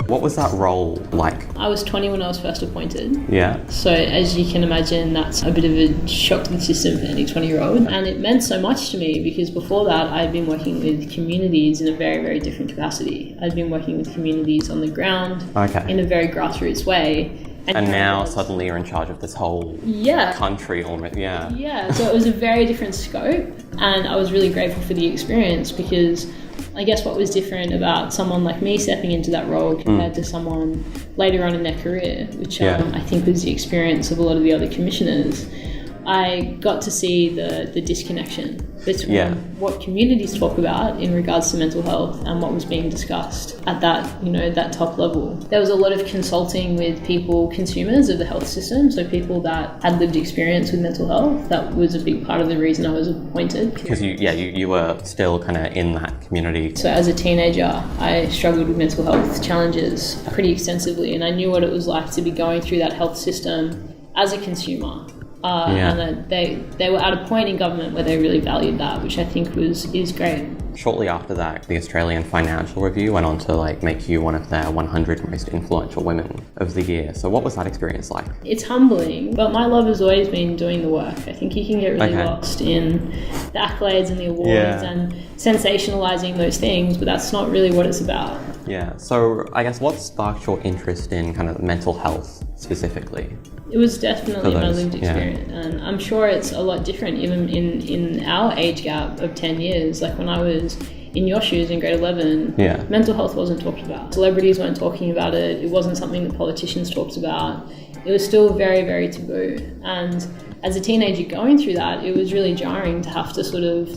What was that role like? I was 20 when I was first appointed. Yeah. So as you can imagine, that's a bit of a shock to the system for any 20-year-old. And it meant so much to me because before that, I'd been working with communities in a very, very different capacity. I'd been working with communities on the ground in a very grassroots way. And now suddenly you're in charge of this whole country almost, Yeah, so it was a very different scope, and I was really grateful for the experience because I guess what was different about someone like me stepping into that role compared to someone later on in their career, which I think was the experience of a lot of the other commissioners, I got to see the disconnection between what communities talk about in regards to mental health and what was being discussed at that top level. There was a lot of consulting with people, consumers of the health system, so people that had lived experience with mental health. That was a big part of the reason I was appointed. Because you were still kind of in that community. So as a teenager, I struggled with mental health challenges pretty extensively, and I knew what it was like to be going through that health system as a consumer. And that they were at a point in government where they really valued that, which I think is great. Shortly after that, the Australian Financial Review went on to make you one of their 100 most influential women of the year. So what was that experience like? It's humbling, but my love has always been doing the work. I think you can get really lost in the accolades and the awards and sensationalizing those things, but that's not really what it's about. Yeah, so I guess what sparked your interest in kind of mental health specifically? It was definitely my lived experience, and I'm sure it's a lot different even in our age gap of 10 years. Like when I was in your shoes in grade 11, mental health wasn't talked about. Celebrities weren't talking about it. It wasn't something that politicians talked about. It was still very, very taboo. And as a teenager going through that, it was really jarring to have to sort of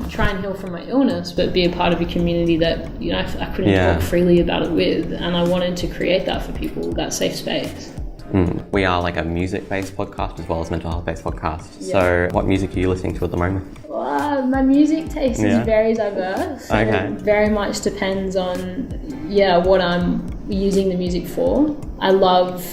try and heal from my illness, but be a part of a community that I couldn't talk freely about it with. And I wanted to create that for people, that safe space. We are like a music-based podcast as well as mental health-based podcast. So what music are you listening to at the moment? Well, my music taste is very diverse. It very much depends on what I'm using the music for. I love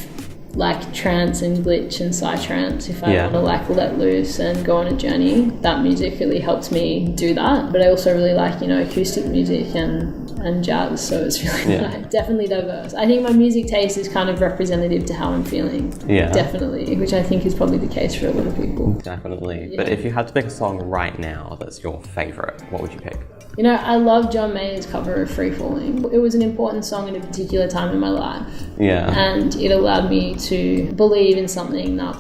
like trance and glitch and psytrance if I want to let loose and go on a journey. That music really helps me do that. But I also really like acoustic music and jazz, so it's really definitely diverse. I think my music taste is kind of representative to how I'm feeling. Definitely, which I think is probably the case for a lot of people. Definitely. But if you had to pick a song right now that's your favourite, what would you pick? I love John Mayer's cover of Free Falling. It was an important song at a particular time in my life. And it allowed me to believe in something that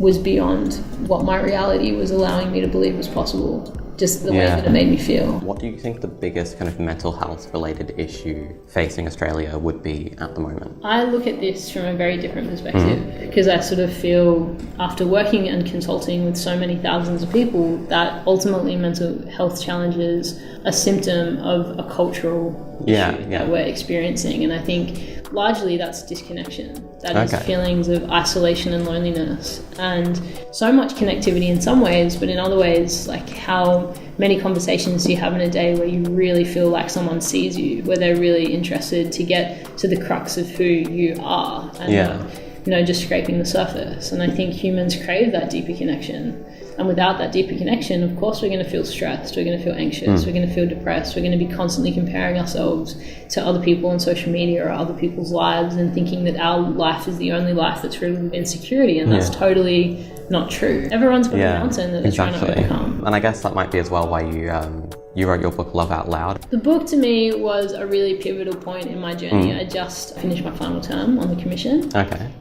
was beyond what my reality was allowing me to believe was possible. Just the way that it made me feel. What do you think the biggest kind of mental health related issue facing Australia would be at the moment? I look at this from a very different perspective because I sort of feel, after working and consulting with so many thousands of people, that ultimately mental health challenges are a symptom of a cultural issue that we're experiencing. And I think largely that's disconnection. That is feelings of isolation and loneliness, and so much connectivity in some ways, but in other ways, like how many conversations do you have in a day where you really feel like someone sees you, where they're really interested to get to the crux of who you are, and not, just scraping the surface. And I think humans crave that deeper connection. And without that deeper connection, of course, we're going to feel stressed, we're going to feel anxious, we're going to feel depressed, we're going to be constantly comparing ourselves to other people on social media or other people's lives and thinking that our life is the only life that's rooted in security, and that's totally not true. Everyone's got a mountain that they're trying to overcome. And I guess that might be as well why you wrote your book Love Out Loud. The book to me was a really pivotal point in my journey. I just finished my final term on the Commission.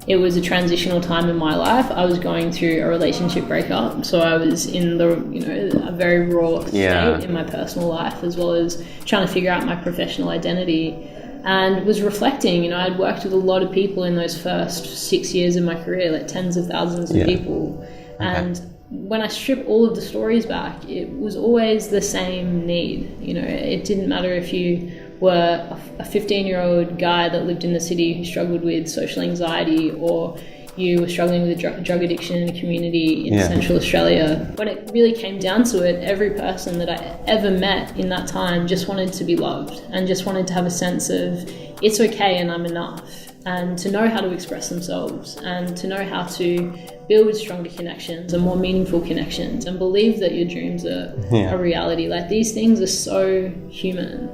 It was a transitional time in my life. I was going through a relationship breakup, so I was in a very raw state in my personal life, as well as trying to figure out my professional identity, and was reflecting. I'd worked with a lot of people in those first 6 years of my career, like tens of thousands of people, and when I strip all of the stories back, it was always the same need. It didn't matter if you were a 15-year-old guy that lived in the city who struggled with social anxiety, or you were struggling with a drug addiction in a community in Central Australia. When it really came down to it, every person that I ever met in that time just wanted to be loved and just wanted to have a sense of it's okay and I'm enough, and to know how to express themselves and to know how to build stronger connections and more meaningful connections and believe that your dreams are a reality. Like, these things are so human.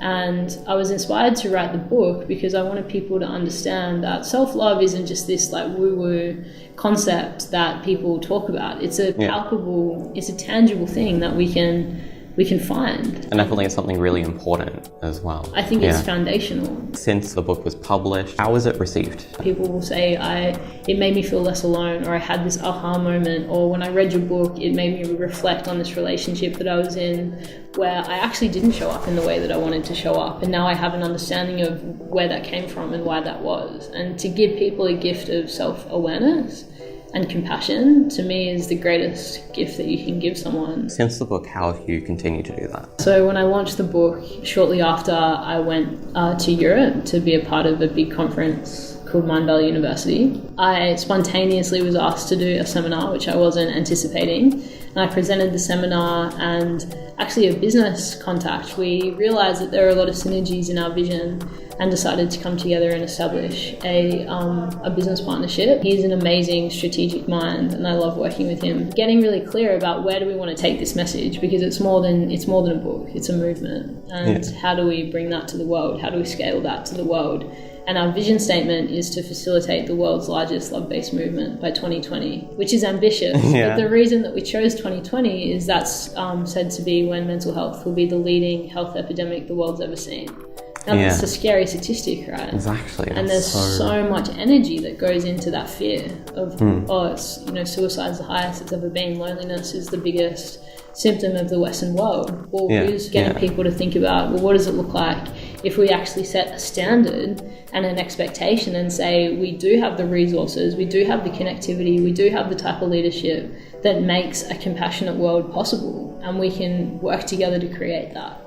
And I was inspired to write the book because I wanted people to understand that self-love isn't just this like woo-woo concept that people talk about. It's a palpable, it's a tangible thing that we can find. And definitely it's something really important as well. I think it's foundational. Since the book was published, how was it received? People will say it made me feel less alone, or I had this aha moment, or when I read your book, it made me reflect on this relationship that I was in where I actually didn't show up in the way that I wanted to show up. And now I have an understanding of where that came from and why that was. And to give people a gift of self-awareness and compassion, to me, is the greatest gift that you can give someone. Since the book, how have you continued to do that? So when I launched the book, shortly after, I went to Europe to be a part of a big conference called Mindvalley University. I spontaneously was asked to do a seminar, which I wasn't anticipating. And I presented the seminar, and actually a business contact, we realized that there are a lot of synergies in our vision and decided to come together and establish a business partnership. He's an amazing strategic mind, and I love working with him. Getting really clear about where do we want to take this message, because it's more than a book, it's a movement. And how do we bring that to the world? How do we scale that to the world? And our vision statement is to facilitate the world's largest love-based movement by 2020, which is ambitious. But the reason that we chose 2020 is that's said to be when mental health will be the leading health epidemic the world's ever seen. Now that's a scary statistic, right? Exactly. And there's so much energy that goes into that fear of, suicide's the highest it's ever been. Loneliness is the biggest symptom of the Western world. Well, who's getting people to think about, well, what does it look like if we actually set a standard and an expectation and say we do have the resources, we do have the connectivity, we do have the type of leadership that makes a compassionate world possible, and we can work together to create that.